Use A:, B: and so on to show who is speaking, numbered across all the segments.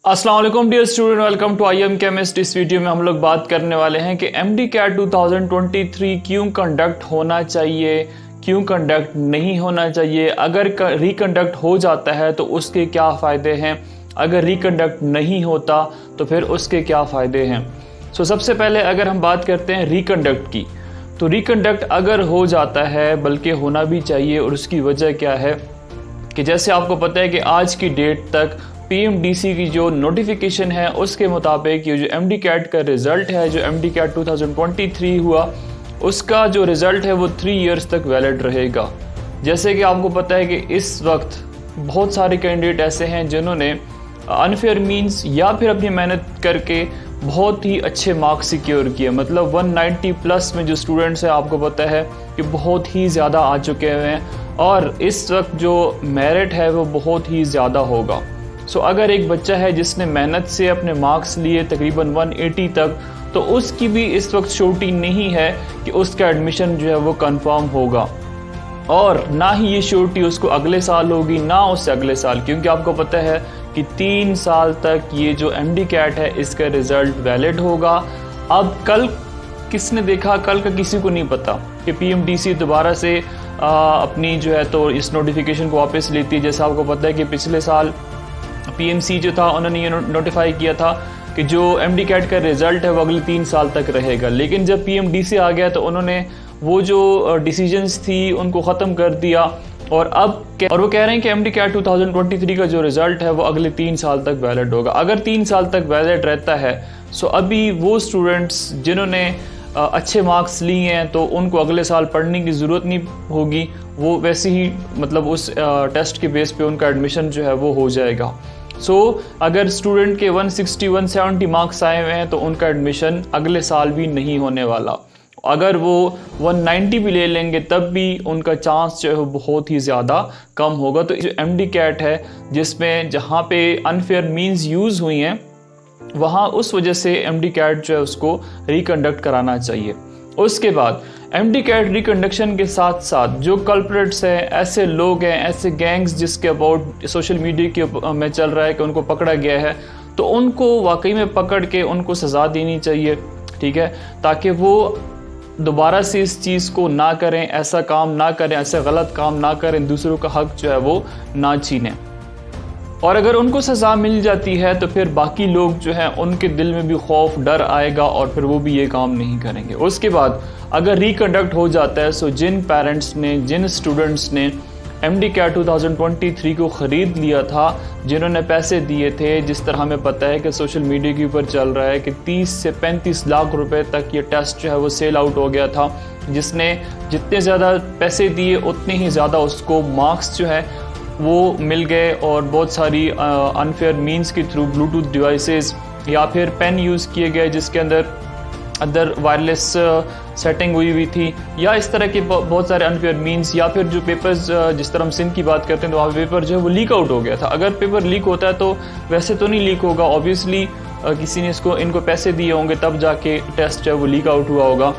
A: अस्सलाम वालेकुम dear student, welcome to IM chemist. इस वीडियो में हम लोग बात करने वाले हैं कि MD CAT 2023 क्यों कंडक्ट होना चाहिए, क्यों कंडक्ट नहीं होना चाहिए, अगर रिकंडक्ट हो जाता है तो उसके क्या फ़ायदे हैं, अगर रिकंडक्ट नहीं होता तो फिर उसके क्या फ़ायदे हैं। सबसे पहले अगर हम बात करते हैं रिकंडक्ट की, तो रिकंडक्ट अगर हो जाता है, बल्कि होना भी चाहिए, और उसकी वजह क्या है कि जैसे आपको पता है कि आज की डेट तक PMDC की जो नोटिफिकेशन है उसके मुताबिक ये जो MD CAT का रिज़ल्ट है, जो MD CAT 2023 हुआ, उसका जो रिज़ल्ट है वो 3 इयर्स तक वैलिड रहेगा। जैसे कि आपको पता है कि इस वक्त बहुत सारे कैंडिडेट ऐसे हैं जिन्होंने अनफेयर मींस या फिर अपनी मेहनत करके बहुत ही अच्छे मार्क्स सिक्योर किए। मतलब 190 प्लस में जो स्टूडेंट्स हैं, आपको पता है कि बहुत ही ज़्यादा आ चुके हैं, और इस वक्त जो मेरिट है वो बहुत ही ज़्यादा होगा। अगर एक बच्चा है जिसने मेहनत से अपने मार्क्स लिए तकरीबन 180 तक, तो उसकी भी इस वक्त श्योरिटी नहीं है कि उसका एडमिशन जो है वो कंफर्म होगा, और ना ही ये श्योरिटी उसको अगले साल होगी, ना उससे अगले साल, क्योंकि आपको पता है कि 3 साल तक ये जो MD CAT है इसका रिज़ल्ट वैलिड होगा। अब कल किसने देखा, कल का किसी को नहीं पता कि PMDC दोबारा से अपनी जो है तो इस नोटिफिकेशन को वापस लेती है। जैसा आपको पता है कि पिछले साल PMC जो था उन्होंने ये नोटिफाई किया था कि जो MD CAT का रिज़ल्ट है वो अगले 3 साल तक रहेगा, लेकिन जब PMDC आ गया तो उन्होंने वो जो डिसीजंस थी उनको ख़त्म कर दिया, और वो कह रहे हैं कि MD CAT 2023 का जो रिज़ल्ट है वो अगले 3 साल तक वैलिड होगा। अगर 3 साल तक वैलिड रहता है अभी वो स्टूडेंट्स जिन्होंने अच्छे मार्क्स लिए हैं तो उनको अगले साल पढ़ने की ज़रूरत नहीं होगी, वो वैसे ही मतलब उस टेस्ट के बेस पे उनका एडमिशन जो है वो हो जाएगा। अगर स्टूडेंट के 160-170 मार्क्स आए हुए हैं तो उनका एडमिशन अगले साल भी नहीं होने वाला। अगर वो 190 भी ले लेंगे तब भी उनका चांस जो है बहुत ही ज़्यादा कम होगा। तो जो MD CAT है जिसमें जहाँ पे अनफेयर मीन्स यूज़ हुई हैं, वहाँ उस वजह से MD CAT जो है उसको रिकंडक्ट कराना चाहिए। उसके बाद MD CAT रिकंडक्शन के साथ साथ जो कल्प्रिट्स हैं, ऐसे लोग हैं, ऐसे गैंग्स जिसके अबाउट सोशल मीडिया के में चल रहा है कि उनको पकड़ा गया है, तो उनको वाकई में पकड़ के उनको सज़ा देनी चाहिए, ठीक है, ताकि वो दोबारा से इस चीज़ को ना करें, ऐसा काम ना करें, ऐसे गलत काम ना करें, दूसरों का हक जो है वो ना छीनें। और अगर उनको सज़ा मिल जाती है तो फिर बाकी लोग जो हैं उनके दिल में भी खौफ, डर आएगा, और फिर वो भी ये काम नहीं करेंगे। उसके बाद अगर रिकंडक्ट हो जाता है जिन पेरेंट्स ने, जिन स्टूडेंट्स ने MD CAT 2023 को ख़रीद लिया था, जिन्होंने पैसे दिए थे, जिस तरह हमें पता है कि सोशल मीडिया के ऊपर चल रहा है कि 30 से 35 लाख रुपए तक ये टेस्ट जो है वो सेल आउट हो गया था, जिसने जितने ज़्यादा पैसे दिए उतने ही ज़्यादा उसको मार्क्स जो है वो मिल गए, और बहुत सारी अनफेयर मींस के थ्रू ब्लूटूथ डिवाइसेस या फिर पेन यूज़ किए गए जिसके अंदर वायरलेस सेटिंग हुई हुई थी, या इस तरह के बहुत सारे अनफेयर मींस, या फिर जो पेपर्स, जिस तरह हम सिंध की बात करते हैं तो वहाँ पेपर जो है वो लीक आउट हो गया था। अगर पेपर लीक होता है तो वैसे तो नहीं लीक होगा, ऑब्वियसली किसी ने इनको पैसे दिए होंगे तब जाके टेस्ट जो है वो लीक आउट हुआ होगा।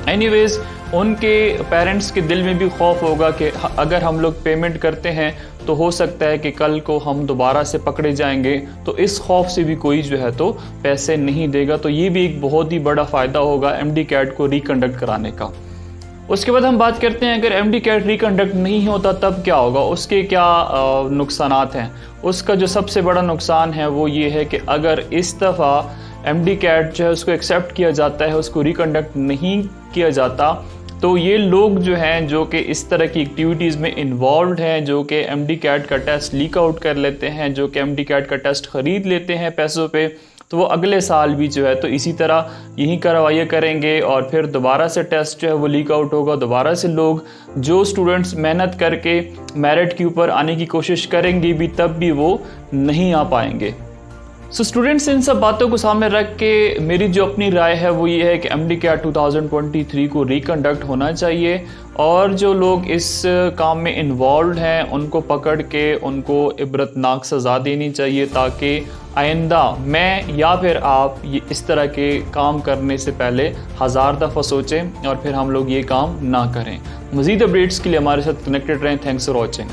A: एनीवेज, उनके पेरेंट्स के दिल में भी खौफ होगा कि अगर हम लोग पेमेंट करते हैं तो हो सकता है कि कल को हम दोबारा से पकड़े जाएंगे, तो इस खौफ से भी कोई जो है तो पैसे नहीं देगा। तो ये भी एक बहुत ही बड़ा फ़ायदा होगा MD CAT को रिकंडक्ट कराने का। उसके बाद हम बात करते हैं अगर MD CAT रिकंडक्ट नहीं होता तब क्या होगा, उसके क्या नुकसानात हैं। उसका जो सबसे बड़ा नुकसान है वो ये है कि अगर इस दफ़ा MD CAT जो है उसको एक्सेप्ट किया जाता है, उसको रिकंडक्ट नहीं किया जाता, तो ये लोग जो हैं जो कि इस तरह की एक्टिविटीज़ में इन्वॉल्व हैं, जो कि MD CAT का टेस्ट लीक आउट कर लेते हैं, जो कि MD CAT का टेस्ट ख़रीद लेते हैं पैसों पे, तो वो अगले साल भी जो है तो इसी तरह यही कार्रवाई करेंगे, और फिर दोबारा से टेस्ट जो है वो लीक आउट होगा। दोबारा से लोग, जो स्टूडेंट्स मेहनत करके मेरिट के ऊपर आने की कोशिश करेंगे भी, तब भी वो नहीं आ पाएंगे। स्टूडेंट्स, इन सब बातों को सामने रख के मेरी जो अपनी राय है वो ये है कि MD CAT 2023 को रिकंडक्ट होना चाहिए, और जो लोग इस काम में इन्वॉल्व हैं उनको पकड़ के उनको इबरतनाक सज़ा देनी चाहिए, ताकि आइंदा मैं या फिर आप ये इस तरह के काम करने से पहले 1000 दफ़ा सोचें और फिर हम लोग ये काम ना करें। मज़ीद अपडेट्स के लिए हमारे साथ कनेक्टेड रहें। Thanks for watching.